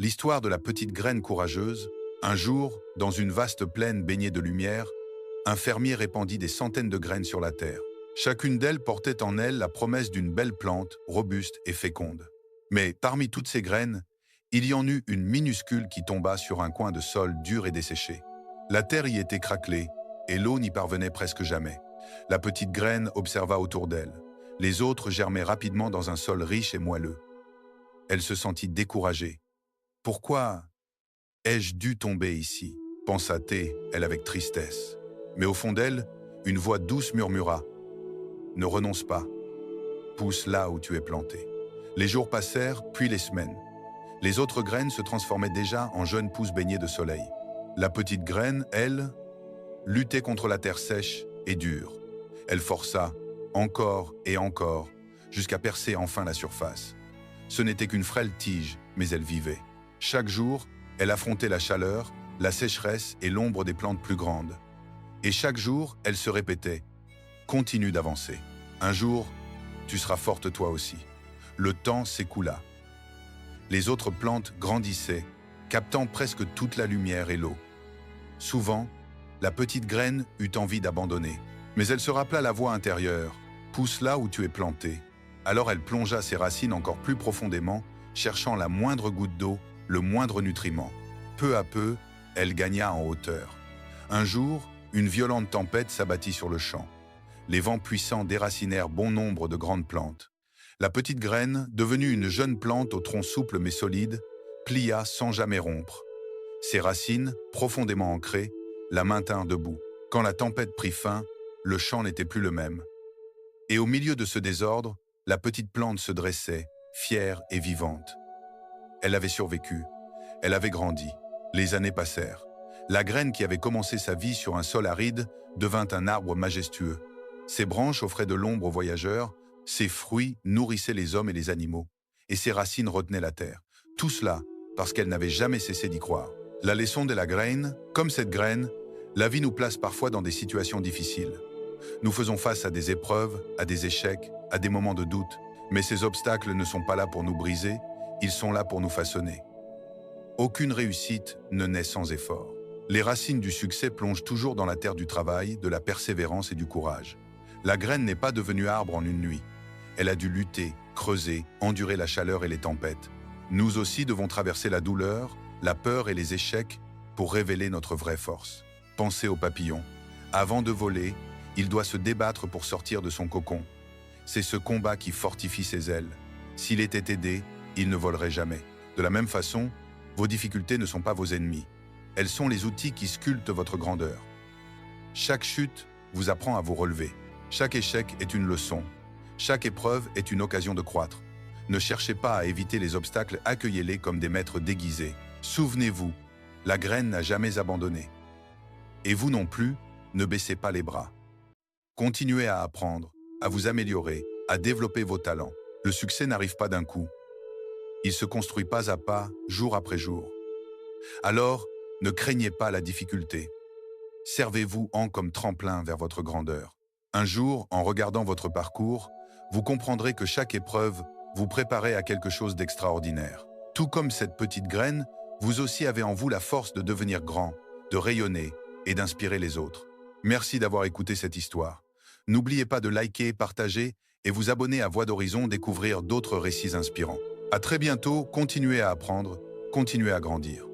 L'histoire de la petite graine courageuse. Un jour, dans une vaste plaine baignée de lumière, un fermier répandit des centaines de graines sur la terre. Chacune d'elles portait en elle la promesse d'une belle plante, robuste et féconde. Mais parmi toutes ces graines, il y en eut une minuscule qui tomba sur un coin de sol dur et desséché. La terre y était craquelée, et l'eau n'y parvenait presque jamais. La petite graine observa autour d'elle. Les autres germaient rapidement dans un sol riche et moelleux. Elle se sentit découragée. « Pourquoi ai-je dû tomber ici ?» pensa-t-elle avec tristesse. Mais au fond d'elle, une voix douce murmura « Ne renonce pas, pousse là où tu es planté. » Les jours passèrent, puis les semaines. Les autres graines se transformaient déjà en jeunes pousses baignées de soleil. La petite graine, elle, luttait contre la terre sèche et dure. Elle força, encore et encore, jusqu'à percer enfin la surface. Ce n'était qu'une frêle tige, mais elle vivait. Chaque jour, elle affrontait la chaleur, la sécheresse et l'ombre des plantes plus grandes. Et chaque jour, elle se répétait « Continue d'avancer. Un jour, tu seras forte toi aussi. » Le temps s'écoula. Les autres plantes grandissaient, captant presque toute la lumière et l'eau. Souvent, la petite graine eut envie d'abandonner. Mais elle se rappela la voix intérieure « Pousse là où tu es planté ». Alors elle plongea ses racines encore plus profondément, cherchant la moindre goutte d'eau, le moindre nutriment. Peu à peu, elle gagna en hauteur. Un jour, une violente tempête s'abattit sur le champ. Les vents puissants déracinèrent bon nombre de grandes plantes. La petite graine, devenue une jeune plante au tronc souple mais solide, plia sans jamais rompre. Ses racines, profondément ancrées, la maintinrent debout. Quand la tempête prit fin, le champ n'était plus le même. Et au milieu de ce désordre, la petite plante se dressait, fière et vivante. Elle avait survécu, elle avait grandi. Les années passèrent. La graine qui avait commencé sa vie sur un sol aride devint un arbre majestueux. Ses branches offraient de l'ombre aux voyageurs, ses fruits nourrissaient les hommes et les animaux, et ses racines retenaient la terre. Tout cela parce qu'elle n'avait jamais cessé d'y croire. La leçon de la graine, comme cette graine, la vie nous place parfois dans des situations difficiles. Nous faisons face à des épreuves, à des échecs, à des moments de doute, mais ces obstacles ne sont pas là pour nous briser, ils sont là pour nous façonner. Aucune réussite ne naît sans effort. Les racines du succès plongent toujours dans la terre du travail, de la persévérance et du courage. La graine n'est pas devenue arbre en une nuit. Elle a dû lutter, creuser, endurer la chaleur et les tempêtes. Nous aussi devons traverser la douleur, la peur et les échecs pour révéler notre vraie force. Pensez au papillon. Avant de voler, il doit se débattre pour sortir de son cocon. C'est ce combat qui fortifie ses ailes. S'il était aidé, il ne volerait jamais. De la même façon, vos difficultés ne sont pas vos ennemis. Elles sont les outils qui sculptent votre grandeur. Chaque chute vous apprend à vous relever. Chaque échec est une leçon. Chaque épreuve est une occasion de croître. Ne cherchez pas à éviter les obstacles, accueillez-les comme des maîtres déguisés. Souvenez-vous, la graine n'a jamais abandonné. Et vous non plus, ne baissez pas les bras. Continuez à apprendre, à vous améliorer, à développer vos talents. Le succès n'arrive pas d'un coup. Il se construit pas à pas, jour après jour. Alors, ne craignez pas la difficulté. Servez-vous-en comme tremplin vers votre grandeur. Un jour, en regardant votre parcours, vous comprendrez que chaque épreuve vous préparait à quelque chose d'extraordinaire. Tout comme cette petite graine, vous aussi avez en vous la force de devenir grand, de rayonner et d'inspirer les autres. Merci d'avoir écouté cette histoire. N'oubliez pas de liker, partager et vous abonner à Voix d'Horizon, découvrir d'autres récits inspirants. À très bientôt, continuez à apprendre, continuez à grandir.